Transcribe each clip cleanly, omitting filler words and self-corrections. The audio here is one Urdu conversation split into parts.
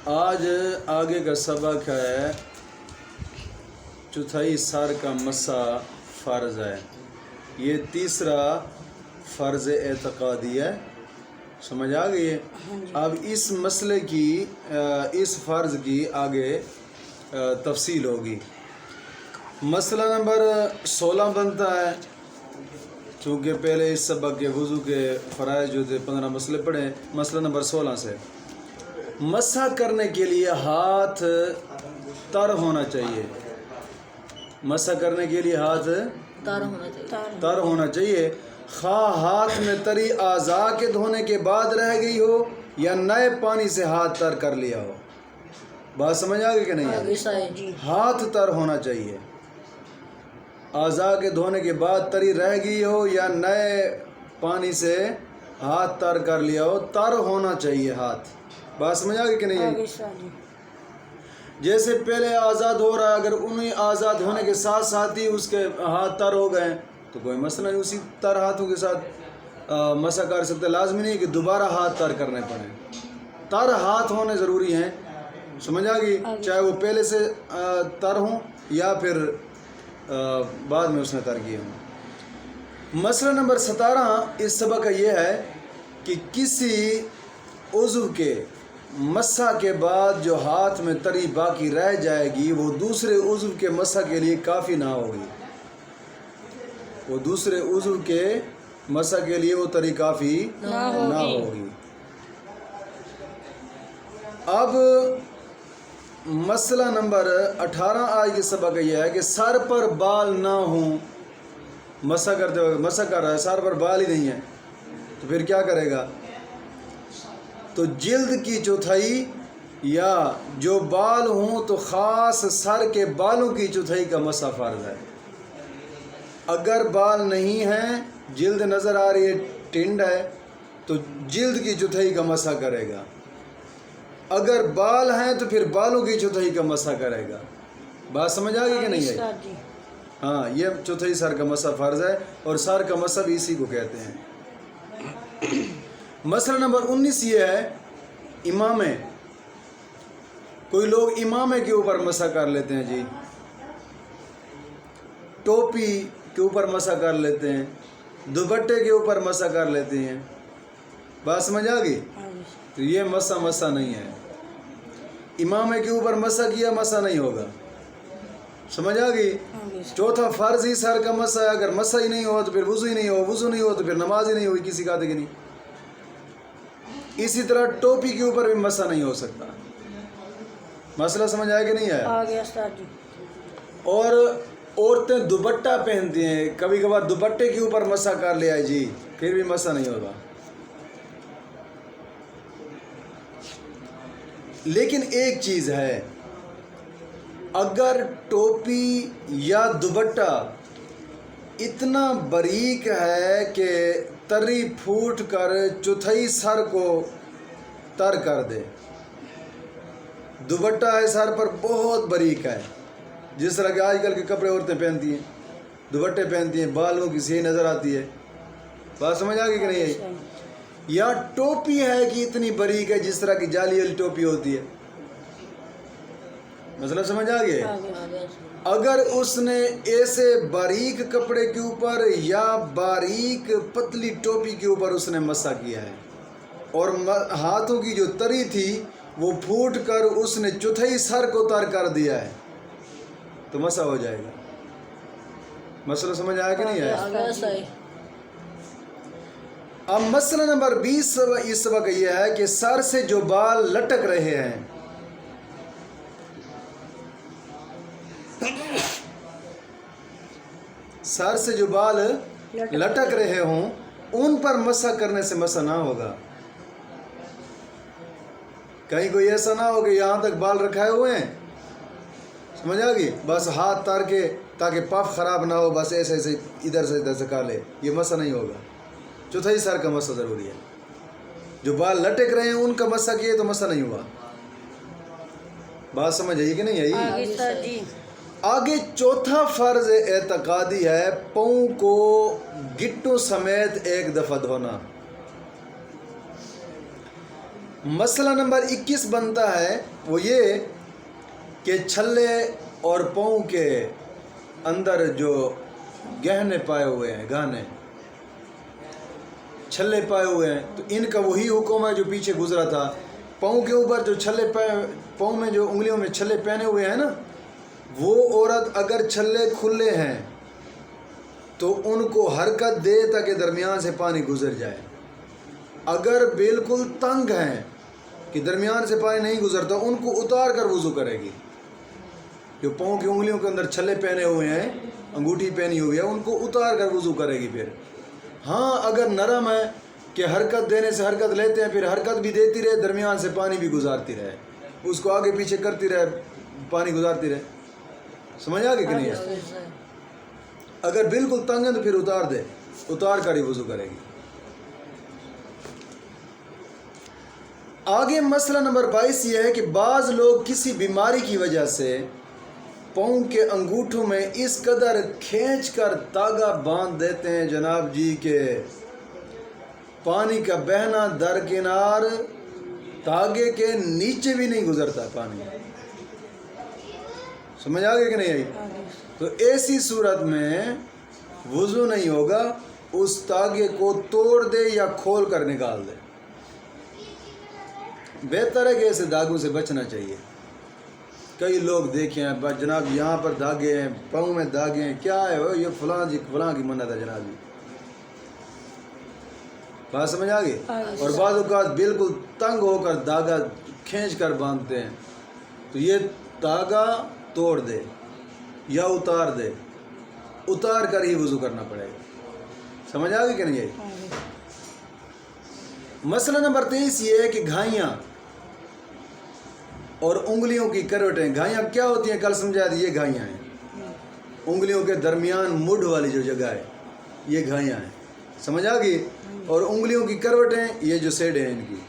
آج آگے کا سبق ہے چوتھائی سر کا مسا فرض ہے. یہ تیسرا فرض اعتقادی ہے. سمجھ آ گئی ہے. اب اس مسئلے کی اس فرض کی آگے تفصیل ہوگی. مسئلہ نمبر 16 بنتا ہے. چونکہ پہلے اس سبق کے وضو کے فرائض جو تھے 15 مسئلے پڑھے. مسئلہ نمبر 16 سے مسح کرنے کے لیے ہاتھ تر ہونا چاہیے. مسح کرنے کے لیے ہاتھ تر ہونا چاہیے. خواہ ہاتھ میں تری اعضاء کے دھونے کے بعد رہ گئی ہو یا نئے پانی سے ہاتھ تر کر لیا ہو. بات سمجھ آ گئی کہ نہیں ہے؟ ہاتھ تر ہونا چاہیے. اعضاء کے دھونے کے بعد تری رہ گئی ہو یا نئے پانی سے ہاتھ تر کر لیا ہو. تر ہونا چاہیے ہاتھ. بات سمجھ آ گئی کہ نہیں ہے؟ جیسے پہلے آزاد ہو رہا ہے، اگر انہیں آزاد ہونے کے ساتھ ساتھ ہی اس کے ہاتھ تر ہو گئے تو کوئی مسئلہ نہیں، اسی تر ہاتھوں کے ساتھ مسح کر سکتے. لازمی نہیں کہ دوبارہ ہاتھ تر کرنے پڑیں. تر ہاتھ ہونے ضروری ہیں. سمجھ آ گئی؟ چاہے وہ پہلے سے تر ہوں یا پھر بعد میں اس نے تر کیے ہوں. مسئلہ نمبر 17 اس سبق کا یہ ہے کہ کسی عضو کے مسح کے بعد جو ہاتھ میں تری باقی رہ جائے گی وہ دوسرے عضو کے مسح کے لیے کافی نہ ہوگی. وہ دوسرے عضو کے مسح کے لیے وہ تری کافی نہ ہوگی. اب مسئلہ نمبر 18 آج کے سبق یہ ہے کہ سر پر بال نہ ہوں. مسح کرتے ہوئے مسح کر رہا ہے، سر پر بال ہی نہیں ہے تو پھر کیا کرے گا؟ تو جلد کی چوتھائی یا جو بال ہوں تو خاص سر کے بالوں کی چوتھائی کا مسح فرض ہے. اگر بال نہیں ہیں، جلد نظر آ رہی ہے، ٹنڈ ہے، تو جلد کی چوتھائی کا مسح کرے گا. اگر بال ہیں تو پھر بالوں کی چوتھائی کا مسح کرے گا. بات سمجھ آ گئی کہ نہیں ہے؟ ہاں، یہ چوتھائی سر کا مسح فرض ہے اور سر کا مسح بھی اسی کو کہتے ہیں. مسئلہ نمبر 19 یہ ہے امامے. کوئی لوگ امامے کے اوپر مسح کر لیتے ہیں جی، ٹوپی کے اوپر مسح کر لیتے ہیں، دوپٹے کے اوپر مسح کر لیتے ہیں. بات سمجھ آ گئی؟ تو یہ مسح نہیں ہے. امامے کے اوپر مسح کیا مسح نہیں ہوگا. سمجھ آ گئی؟ چوتھا فرض ہی سر کا مسح ہے. اگر مسح ہی نہیں ہوا تو پھر وضو ہی نہیں ہوا، وضو نہیں ہوا تو پھر نماز ہی نہیں ہوئی کسی کا کہ نہیں. اسی طرح ٹوپی کے اوپر بھی مسح نہیں ہو سکتا. مسئلہ سمجھ آیا کہ نہیں آیا؟ اور عورتیں دوپٹہ پہنتی ہیں، کبھی کبھار دوپٹے کے اوپر مسح کر لیا ہے جی، پھر بھی مسح نہیں ہوگا. لیکن ایک چیز ہے، اگر ٹوپی یا دوپٹہ اتنا باریک ہے کہ تری پھوٹ کر چوتھائی سر کو تر کر دے. دوپٹہ ہے سر پر بہت باریک ہے، جس طرح کہ آج کل کے کپڑے عورتیں پہنتی ہیں، دوپٹے پہنتی ہیں، بالوں کی صحیح نظر آتی ہے. بات سمجھ آ گئی کہ نہیں ہے؟ یا ٹوپی ہے کہ اتنی باریک ہے جس طرح کی جالی والی ٹوپی ہوتی ہے. مطلب سمجھ آ گیا؟ اگر اس نے ایسے باریک کپڑے کے اوپر یا باریک پتلی ٹوپی کے اوپر اس نے مسح کیا ہے اور ہاتھوں کی جو تری تھی وہ پھوٹ کر اس نے چوتھائی سر کو تر کر دیا ہے تو مسح ہو جائے گا. مسئلہ سمجھ آیا کہ نہیں آیا؟ اب مسئلہ نمبر 20 اس سبق یہ ہے کہ سر سے جو بال لٹک رہے ہیں، سر سے جو بال لٹک رہے ہوں ان پر مسح کرنے سے مسح نہ ہوگا. کہیں کوئی ایسا نہ ہو کہ یہاں تک بال رکھائے ہوئے ہیں، سمجھ آ گئی، بس ہاتھ تار کے تاکہ پف خراب نہ ہو، بس ایسے ایسے ادھر سے ادھر سے کر لے، یہ مسح نہیں ہوگا. چوتھائی سر کا مسح ضروری ہے. جو بال لٹک رہے ہیں ان کا مسح کیے تو مسح نہیں ہوا. بات سمجھ آئی کہ نہیں آئی؟ آگے چوتھا فرض اعتقادی ہے پاؤں کو گٹوں سمیت ایک دفعہ دھونا. مسئلہ نمبر 21 بنتا ہے وہ یہ کہ چھلے اور پاؤں کے اندر جو گہنے پائے ہوئے ہیں، گانے چھلے پائے ہوئے ہیں، تو ان کا وہی حکم ہے جو پیچھے گزرا تھا۔ پاؤں کے اوپر جو چھلے پاؤں میں جو انگلیوں میں چھلے پہنے ہوئے ہیں نا، وہ عورت اگر چھلے کھلے ہیں تو ان کو حرکت دے تاکہ درمیان سے پانی گزر جائے۔ اگر بالکل تنگ ہیں کہ درمیان سے پانی نہیں گزرتا، ان کو اتار کر وضو کرے گی۔ جو پاؤں کی انگلیوں کے اندر چھلے پہنے ہوئے ہیں، انگوٹھی پہنی ہوئی ہے، ان کو اتار کر وضو کرے گی پھر۔ ہاں اگر نرم ہے کہ حرکت دینے سے حرکت لیتے ہیں، پھر حرکت بھی دیتی رہے، درمیان سے پانی بھی گزارتی رہے، اس کو آگے پیچھے کرتی رہے، پانی گزارتی رہے۔ سمجھ آ گئی کہ نہیں ہے؟ اگر بالکل تنگ ہے تو پھر اتار کر ہی وضو کرے گی۔ آگے مسئلہ نمبر 22 یہ ہے کہ بعض لوگ کسی بیماری کی وجہ سے پاؤں کے انگوٹھوں میں اس قدر کھینچ کر تاگا باندھ دیتے ہیں جناب جی کہ پانی کا بہنا درکنار تاگے کے نیچے بھی نہیں گزرتا پانی۔ سمجھ آ گئی کہ نہیں آئی؟ تو ایسی صورت میں وضو نہیں ہوگا، اس تاگے کو توڑ دے یا کھول کر نکال دے۔ بہتر ہے کہ ایسے داغوں سے بچنا چاہیے۔ کئی لوگ دیکھیں ہیں جناب یہاں پر داغے ہیں، پاؤں میں داغے ہیں، کیا ہے یہ فلاں کی منت ہے جناب جی۔ بات سمجھ آ گئی؟ اور بعض اوقات بالکل تنگ ہو کر داغا کھینچ کر باندھتے ہیں، تو یہ داغا توڑ دے یا اتار کر ہی وضو کرنا پڑے گا۔ سمجھ آ گئی کہ نہیں آئی؟ مسئلہ نمبر 23 یہ ہے کہ گھائیاں اور انگلیوں کی کروٹیں۔ گھائیاں کیا ہوتی ہیں؟ کل سمجھایا تھا، یہ گھائیاں ہیں، انگلیوں کے درمیان مڈ والی جو جگہ ہے یہ گھائیاں ہیں۔ سمجھ آ گئی؟ اور انگلیوں کی کروٹیں یہ جو سیڈ ہیں ان کی۔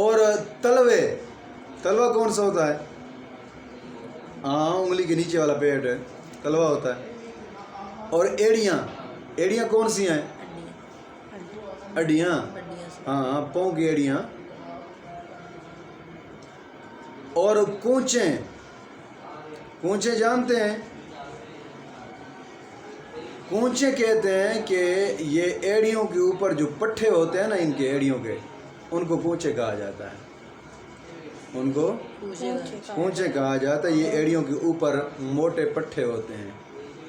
اور تلوا کون سا ہوتا ہے؟ ہاں انگلی کے نیچے والا پیٹ ہے، تلوا ہوتا ہے۔ اور ایڑیاں کون سی ہیں؟ اڈیاں، ہاں پاؤں کی ایڑیاں۔ اور کونچے جانتے ہیں؟ کونچے کہتے ہیں کہ یہ ایڑیوں کے اوپر جو پٹھے ہوتے ہیں نا ان کے ایڑیوں کے، ان کو کونچے کہا جاتا ہے، ان کو کونچے کہا جاتا ہے۔ یہ ایڑیوں کے اوپر موٹے پٹھے ہوتے ہیں،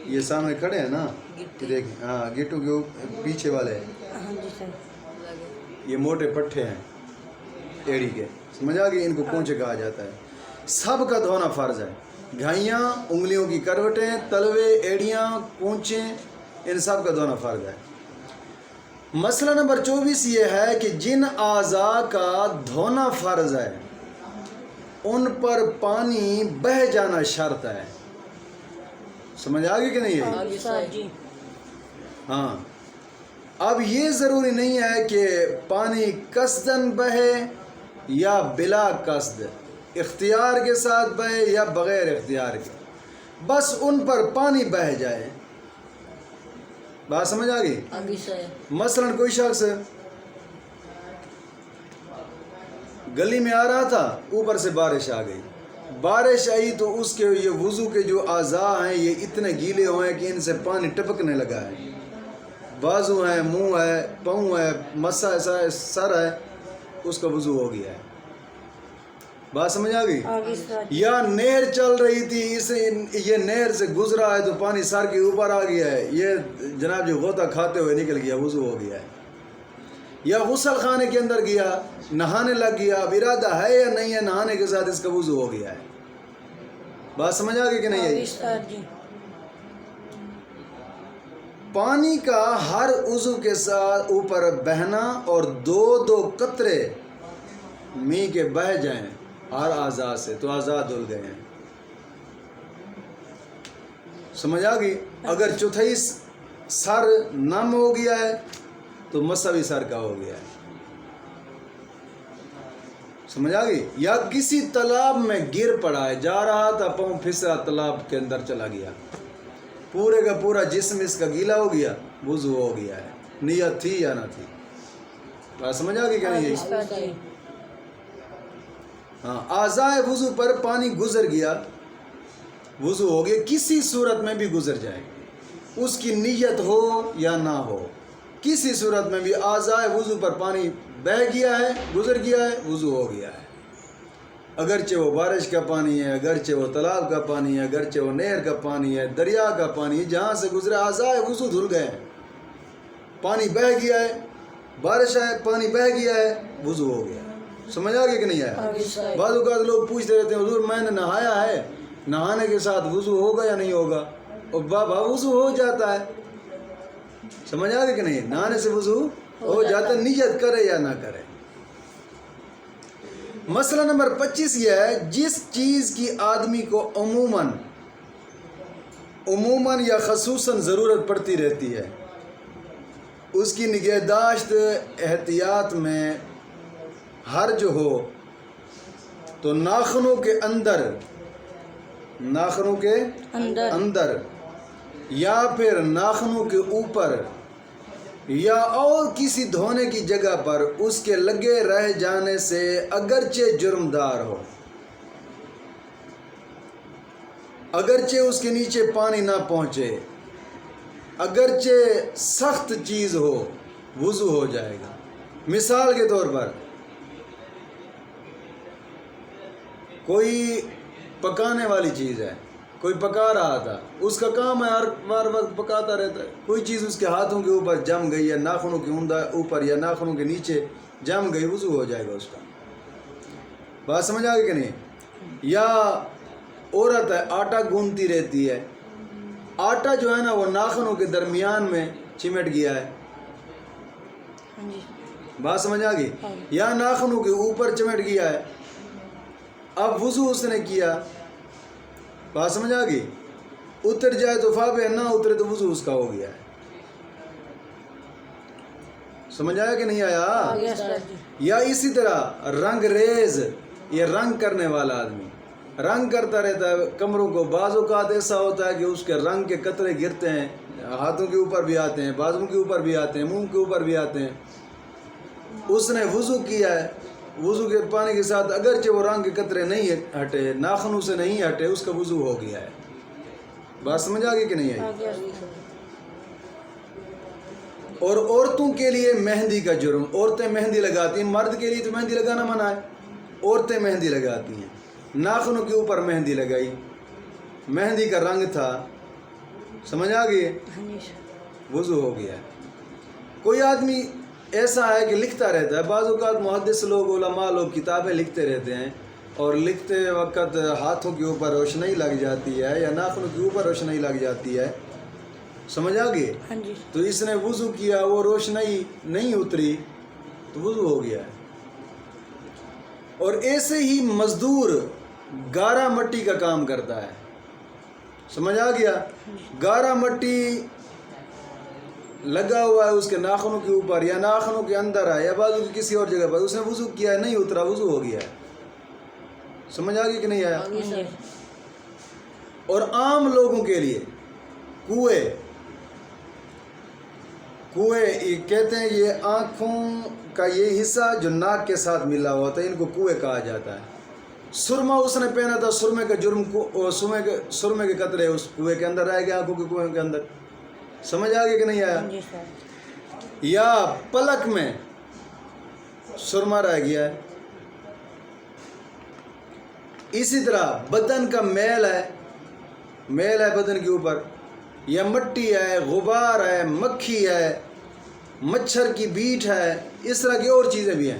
یہ سامنے کھڑے ہیں نا، دیکھیں، ہاں گٹو کے پیچھے والے یہ موٹے پٹھے ہیں ایڑی کے۔ سمجھ آ گئی؟ ان کو کونچے کہا جاتا ہے۔ سب کا دھونا فرض ہے، گھائیاں، انگلیوں کی کروٹیں، تلوے، ایڑیاں، کونچے، ان سب کا دھونا فرض ہے۔ مسئلہ نمبر 24 یہ ہے کہ جن اعضاء کا دھونا فرض ہے ان پر پانی بہہ جانا شرط ہے۔ سمجھ آ گئی کہ نہیں ہے؟ ہاں اب یہ ضروری نہیں ہے کہ پانی قصداً بہے یا بلا قصد، اختیار کے ساتھ بہے یا بغیر اختیار کے، بس ان پر پانی بہہ جائے۔ بات سمجھ آ گئی؟ مثلا کوئی شخص گلی میں آ رہا تھا، اوپر سے بارش آ گئی، بارش آئی تو اس کے یہ وضو کے جو اعضاء ہیں یہ اتنے گیلے ہوئے ہیں کہ ان سے پانی ٹپکنے لگا ہے، بازو ہے، منہ ہے، پاؤں ہے، مسا ہے، سر ہے، اس کا وضو ہو گیا ہے۔ بات سمجھ آ گئی؟ یا نہر چل رہی تھی، یہ نہر سے گزرا ہے تو پانی سر کے اوپر آ گیا ہے، یہ جناب جو غوطہ کھاتے ہوئے نکل گیا، وضو ہو گیا ہے۔ یا غسل خانے کے اندر گیا، نہانے لگ گیا، اب ارادہ ہے یا نہیں ہے نہانے کے ساتھ اس کا وضو ہو گیا ہے۔ بات سمجھ آ گئی کہ نہیں آئی؟ پانی کا ہر عضو کے ساتھ اوپر بہنا اور دو قطرے می کے بہ جائیں ہر اعضاء سے تو اعضاء دھل گئے ہیں۔ سمجھ آ گئی؟ اگر چوتھائی سر نم ہو گیا ہے تو مساوی سر کا ہو گیا ہے۔ سمجھ آ گئی؟ یا کسی تالاب میں گر پڑا ہے، جا رہا تھا، پاؤں پھسلا، تالاب کے اندر چلا گیا، پورے کا پورا جسم اس کا گیلا ہو گیا، وضو ہو گیا ہے، نیت تھی یا نہ تھی۔ بات سمجھ آ گئی کہ نہیں؟ ہاں، اعضائے وضو پر پانی گزر گیا، وضو ہو گیا، کسی صورت میں بھی گزر جائے، اس کی نیت ہو یا نہ ہو، کسی صورت میں بھی اعضائے وضو پر پانی بہہ گیا ہے، گزر گیا ہے، وضو ہو گیا ہے، اگرچہ وہ بارش کا پانی ہے، اگرچہ وہ تالاب کا پانی ہے، اگرچہ وہ نہر کا پانی ہے، دریا کا پانی ہے، جہاں سے گزرے اعضائے وضو دھل گئے ہیں، پانی بہہ گیا ہے، بارش ہے، پانی بہہ گیا ہے، وضو ہو گیا ہے۔ سمجھ آ گیا کہ نہیں آیا؟ بعض اوقات لوگ پوچھتے رہتے ہیں حضور میں نے نہایا ہے، نہانے کے ساتھ وضو ہوگا یا نہیں ہوگا؟ اور بابا وضو ہو جاتا ہے، سمجھ آ گیا کہ نہیں؟ نہانے سے وضو ہو جاتا ہے، نیت کرے یا نہ کرے۔ مسئلہ نمبر 25 یہ ہے، جس چیز کی آدمی کو عموماً یا خصوصاً ضرورت پڑتی رہتی ہے، اس کی نگہداشت احتیاط میں حرج ہو تو ناخنوں کے اندر یا پھر ناخنوں کے اوپر یا اور کسی دھونے کی جگہ پر اس کے لگے رہ جانے سے اگرچہ جرمدار ہو، اگرچہ اس کے نیچے پانی نہ پہنچے، اگرچہ سخت چیز ہو، وضو ہو جائے گا۔ مثال کے طور پر کوئی پکانے والی چیز ہے، کوئی پکا رہا تھا، اس کا کام ہے ہر وقت پکاتا رہتا ہے، کوئی چیز اس کے ہاتھوں کے اوپر جم گئی یا ناخنوں کے اوپر یا ناخنوں کے نیچے جم گئی، وضو ہو جائے گا اس کا۔ بات سمجھ آ گئی کہ نہیں؟ یا عورت ہے، آٹا گوندتی رہتی ہے، آٹا جو ہے نا وہ ناخنوں کے درمیان میں چمٹ گیا ہے، بات سمجھ آ گئی؟ یا ناخنوں کے اوپر چمٹ گیا ہے، اب وضو اس نے کیا، بات سمجھ آ گئی؟ اتر جائے تو فاب ہے، نہ اترے تو وضو اس کا ہو گیا ہے۔ سمجھ آیا کہ نہیں آیا؟ یا اسی طرح رنگ ریز، یہ رنگ کرنے والا آدمی رنگ کرتا رہتا ہے کمروں کو، بعض اوقات ایسا ہوتا ہے کہ اس کے رنگ کے قطرے گرتے ہیں، ہاتھوں کے اوپر بھی آتے ہیں، بازوں کے اوپر بھی آتے ہیں، منہ کے اوپر بھی آتے ہیں، اس نے وضو کیا ہے، وضو کے پانی کے ساتھ اگرچہ وہ رنگ کے قطرے نہیں ہٹے، ناخنوں سے نہیں ہٹے، اس کا وضو ہو گیا ہے۔ بات سمجھ آ گئی کہ نہیں آئی؟ اور عورتوں کے لیے مہندی کا جرم، عورتیں مہندی لگاتی ہیں، مرد کے لیے تو مہندی لگانا منع ہے، عورتیں مہندی لگاتی ہیں، ناخنوں کے اوپر مہندی لگائی، مہندی کا رنگ تھا، سمجھ آ گئی؟ وضو ہو گیا ہے۔ کوئی آدمی ایسا ہے کہ لکھتا رہتا ہے، بعض اوقات محدث لوگ، علماء لوگ کتابیں لکھتے رہتے ہیں، اور لکھتے وقت ہاتھوں کے اوپر روشنائی لگ جاتی ہے یا ناخنوں کے اوپر روشنائی لگ جاتی ہے، سمجھ آ گئی؟ تو اس نے وضو کیا، وہ روشنائی نہیں اتری تو وضو ہو گیا ہے۔ اور ایسے ہی مزدور گارا مٹی کا کام کرتا ہے، سمجھ آ گیا؟ گارا مٹی لگا ہوا ہے اس کے ناخنوں کے اوپر یا ناخنوں کے اندر ہے یا بازو کی کسی اور جگہ پر، اس نے وضو کیا ہے، نہیں اترا، وضو ہو گیا ہے۔ سمجھ آ گئی کہ نہیں آیا؟ اور عام لوگوں کے لیے کوئے کہتے ہیں، یہ آنکھوں کا یہ حصہ جو ناک کے ساتھ ملا ہوا ہوتا ہے، ان کو کوئے کہا جاتا ہے۔ سرما اس نے پہنا تھا، سرمے کا جرم سرمے کے قطرے اس کوئے کے اندر رہ گئے، آنکھوں کے کوئے کے اندر، سمجھ آ گئی کہ نہیں آیا؟ یا پلک میں سرما رہ گیا ہے۔ اسی طرح بدن کا میل ہے بدن کے اوپر، یا مٹی ہے، غبار ہے، مکھی ہے، مچھر کی بیٹ ہے، اس طرح کی اور چیزیں بھی ہیں،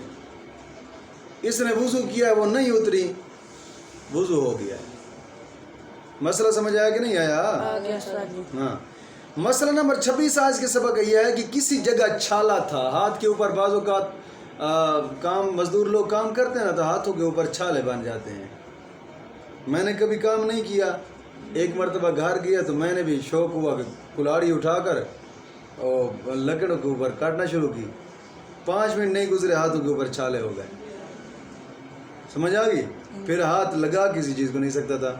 اس نے وضو کیا ہے، وہ نہیں اتری، وضو ہو گیا ہے۔ مسئلہ سمجھ آیا کہ نہیں آیا؟ ہاں۔ مسئلہ نمبر 26 آج کے سبق یہ ہے کہ کسی جگہ چھالا تھا، ہاتھ کے اوپر بعض اوقات مزدور لوگ کام کرتے ہیں نا، تو ہاتھوں کے اوپر چھالے بن جاتے ہیں۔ میں نے کبھی کام نہیں کیا، ایک مرتبہ گھر گیا تو میں نے بھی شوق ہوا کہ کلاڑی اٹھا کر اور لکڑوں کے اوپر کاٹنا شروع کی، 5 منٹ نہیں گزرے ہاتھوں کے اوپر چھالے ہو گئے، سمجھ آ گئی؟ پھر ہاتھ لگا کسی چیز کو نہیں سکتا تھا،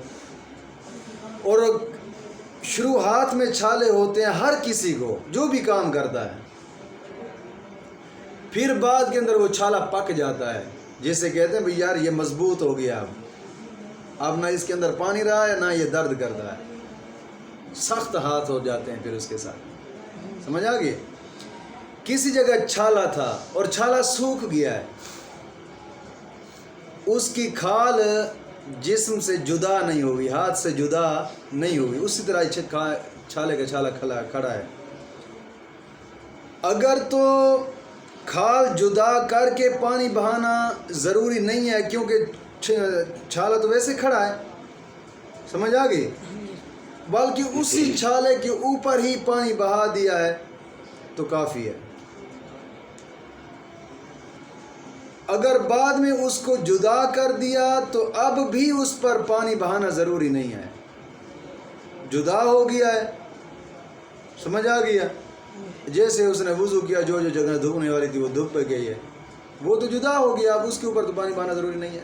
اور شروع ہاتھ میں چھالے ہوتے ہیں ہر کسی کو جو بھی کام کرتا ہے، پھر بعد کے اندر وہ چھالا پک جاتا ہے، جیسے کہتے ہیں بھئی یار یہ مضبوط ہو گیا، اب نہ اس کے اندر پانی رہا ہے نہ یہ درد کرتا ہے، سخت ہاتھ ہو جاتے ہیں پھر اس کے ساتھ، سمجھ آ گئی؟ کسی جگہ چھالا تھا اور چھالا سوکھ گیا ہے، اس کی کھال جسم سے جدا نہیں ہوئی، ہاتھ سے جدا نہیں ہوئی، اسی طرح چھالے کا چھالا کھڑا ہے۔ اگر تو کھال جدا کر کے پانی بہانا ضروری نہیں ہے، کیونکہ چھالا تو ویسے کھڑا ہے، سمجھ آ گئی؟ بلکہ اسی چھالے کے اوپر ہی پانی بہا دیا ہے تو کافی ہے۔ اگر بعد میں اس کو جدا کر دیا تو اب بھی اس پر پانی بہانا ضروری نہیں ہے، جدا ہو گیا ہے، سمجھ آ گیا؟ جیسے اس نے وضو کیا، جو جگہ دھونے والی تھی وہ دھوپ پہ گئی ہے، وہ تو جدا ہو گیا، اب اس کے اوپر تو پانی بہانا ضروری نہیں ہے۔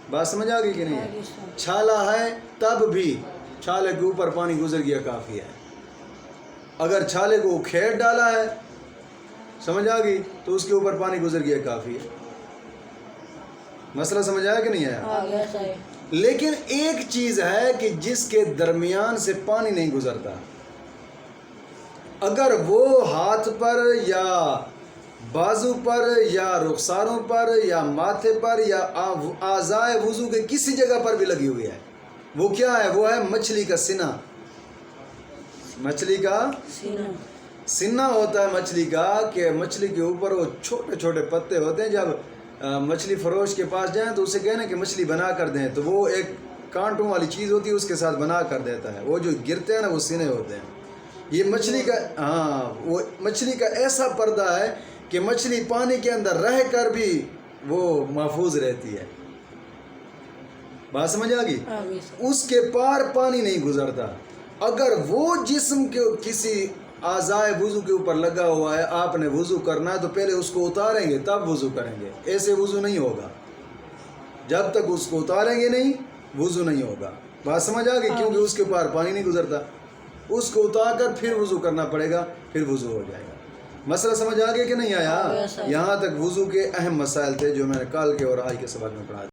بات سمجھ آ گئی کہ نہیں ہے؟ چھالا ہے تب بھی چھالے کے اوپر پانی گزر گیا کافی ہے۔ اگر چھالے کو کھیر ڈالا ہے، سمجھ آ گئی، تو اس کے اوپر پانی گزر گیا کافی ہے۔ مسئلہ سمجھ آیا کہ نہیں آیا؟ لیکن ایک چیز ہے کہ جس کے درمیان سے پانی نہیں گزرتا، اگر وہ ہاتھ پر یا بازو پر یا رخساروں پر یا ماتھے پر یا اعضائے وضو کے کسی جگہ پر بھی لگی ہوئی ہے، وہ کیا ہے؟ وہ ہے مچھلی کا سینہ۔ مچھلی کا سینہ ہوتا ہے مچھلی کا، کہ مچھلی کے اوپر وہ چھوٹے چھوٹے پتے ہوتے ہیں، جب مچھلی فروش کے پاس جائیں تو اسے کہنا کہ مچھلی بنا کر دیں، تو وہ ایک کانٹوں والی چیز ہوتی ہے، اس کے ساتھ بنا کر دیتا ہے، وہ جو گرتے ہیں نا وہ سینے ہوتے ہیں۔ یہ مچھلی کا وہ مچھلی کا ایسا پردہ ہے کہ مچھلی پانی کے اندر رہ کر بھی وہ محفوظ رہتی ہے۔ بات سمجھ آ گئی؟ اس کے پار پانی نہیں گزرتا۔ اگر وہ جسم کے کسی اعضائے وضو کے اوپر لگا ہوا ہے، آپ نے وضو کرنا ہے تو پہلے اس کو اتاریں گے تب وضو کریں گے، ایسے وضو نہیں ہوگا، جب تک اس کو اتاریں گے نہیں وضو نہیں ہوگا۔ بات سمجھ آ گئی؟ کیونکہ اس کے پار پانی نہیں گزرتا، اس کو اتار کر پھر وضو کرنا پڑے گا، پھر وضو ہو جائے گا۔ مسئلہ سمجھ آ گیا کہ نہیں آیا؟ یہاں تک وضو کے اہم مسائل تھے جو میں نے کل کے اور آج کے سبق میں پڑھا۔